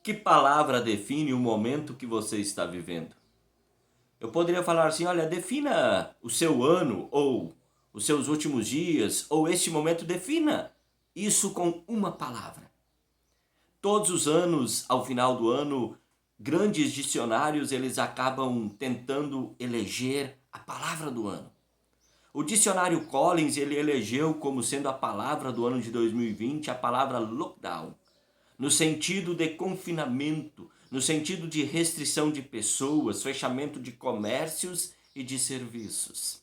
Que palavra define o momento que você está vivendo? Eu poderia falar assim: olha, defina o seu ano, ou os seus últimos dias, ou este momento, defina isso com uma palavra. Todos os anos, ao final do ano, grandes dicionários eles acabam tentando eleger a palavra do ano. O dicionário Collins ele elegeu como sendo a palavra do ano de 2020 a palavra lockdown, no sentido de confinamento, no sentido de restrição de pessoas, fechamento de comércios e de serviços.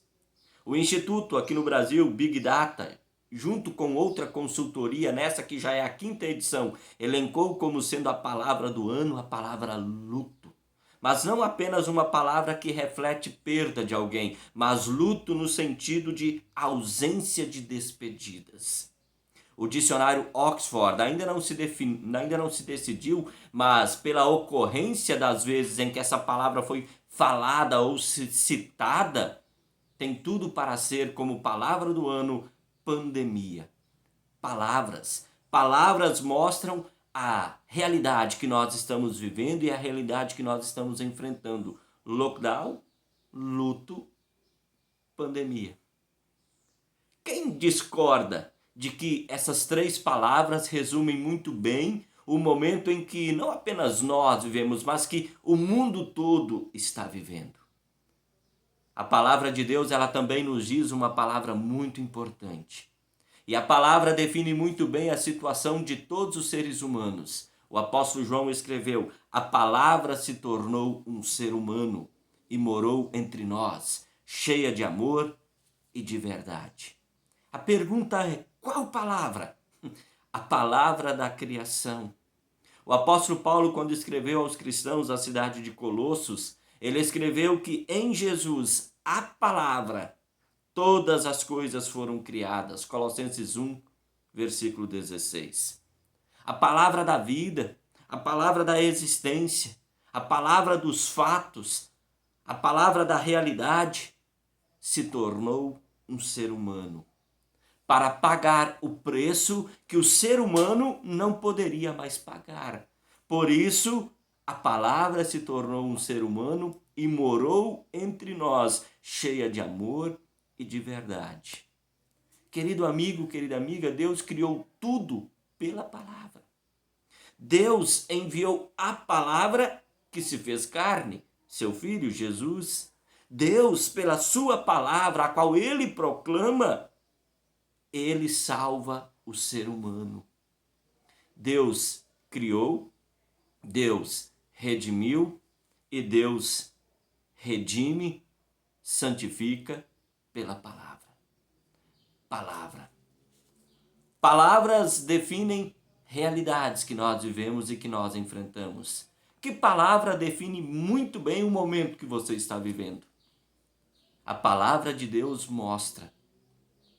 O Instituto aqui no Brasil, Big Data, junto com outra consultoria, nessa que já é a quinta edição, elencou como sendo a palavra do ano a palavra luto. Mas não apenas uma palavra que reflete perda de alguém, mas luto no sentido de ausência de despedidas. O dicionário Oxford ainda não se decidiu, mas pela ocorrência das vezes em que essa palavra foi falada ou citada, tem tudo para ser como palavra do ano, pandemia. Palavras. Palavras mostram a realidade que nós estamos vivendo e a realidade que nós estamos enfrentando. Lockdown, luto, pandemia. Quem discorda de que essas três palavras resumem muito bem o momento em que não apenas nós vivemos, mas que o mundo todo está vivendo? A palavra de Deus, ela também nos diz uma palavra muito importante. E a palavra define muito bem a situação de todos os seres humanos. O apóstolo João escreveu: a palavra se tornou um ser humano e morou entre nós, cheia de amor e de verdade. A pergunta é: qual palavra? A palavra da criação. O apóstolo Paulo, quando escreveu aos cristãos da cidade de Colossos, ele escreveu que em Jesus, a palavra, todas as coisas foram criadas. Colossenses 1, versículo 16. A palavra da vida, a palavra da existência, a palavra dos fatos, a palavra da realidade, se tornou um ser humano para pagar o preço que o ser humano não poderia mais pagar. Por isso, a palavra se tornou um ser humano e morou entre nós, cheia de amor e de verdade. Querido amigo, querida amiga, Deus criou tudo pela palavra. Deus enviou a palavra que se fez carne, seu Filho Jesus. Deus, pela sua palavra, a qual ele proclama, ele salva o ser humano. Deus criou, Deus redimiu e Deus redime, santifica pela palavra. Palavra. Palavras definem realidades que nós vivemos e que nós enfrentamos. Que palavra define muito bem o momento que você está vivendo? A palavra de Deus mostra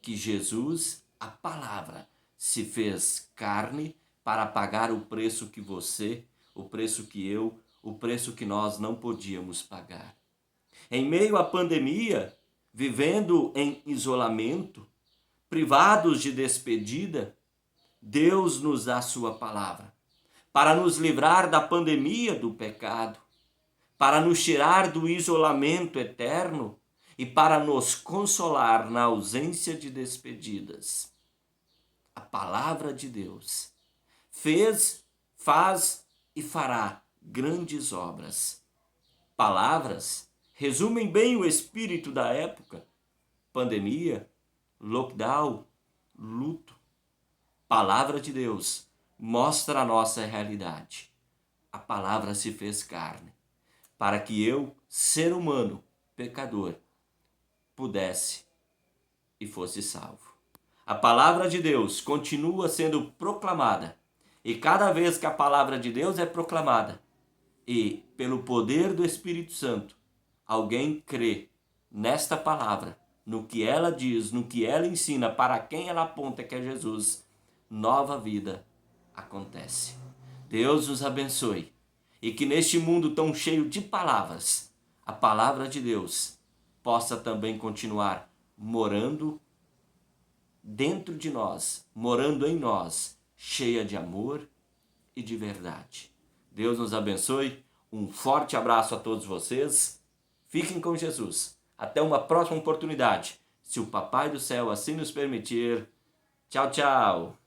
que Jesus, a palavra, se fez carne para pagar o preço que você, o preço que eu, o preço que nós não podíamos pagar. Em meio à pandemia, vivendo em isolamento, privados de despedida, Deus nos dá a sua palavra para nos livrar da pandemia do pecado, para nos tirar do isolamento eterno e para nos consolar na ausência de despedidas. A palavra de Deus fez, faz e fará grandes obras. Palavras resumem bem o espírito da época: pandemia, lockdown, luto. Palavra de Deus mostra a nossa realidade. A palavra se fez carne para que eu, ser humano, pecador, pudesse e fosse salvo. A palavra de Deus continua sendo proclamada, e cada vez que a palavra de Deus é proclamada e pelo poder do Espírito Santo alguém crê nesta palavra, no que ela diz, no que ela ensina, para quem ela aponta, que é Jesus, nova vida acontece. Deus nos abençoe e que neste mundo tão cheio de palavras, a palavra de Deus possa também continuar morando dentro de nós, morando em nós, cheia de amor e de verdade. Deus nos abençoe. Um forte abraço a todos vocês. Fiquem com Jesus. Até uma próxima oportunidade. Se o Papai do Céu assim nos permitir. Tchau, tchau.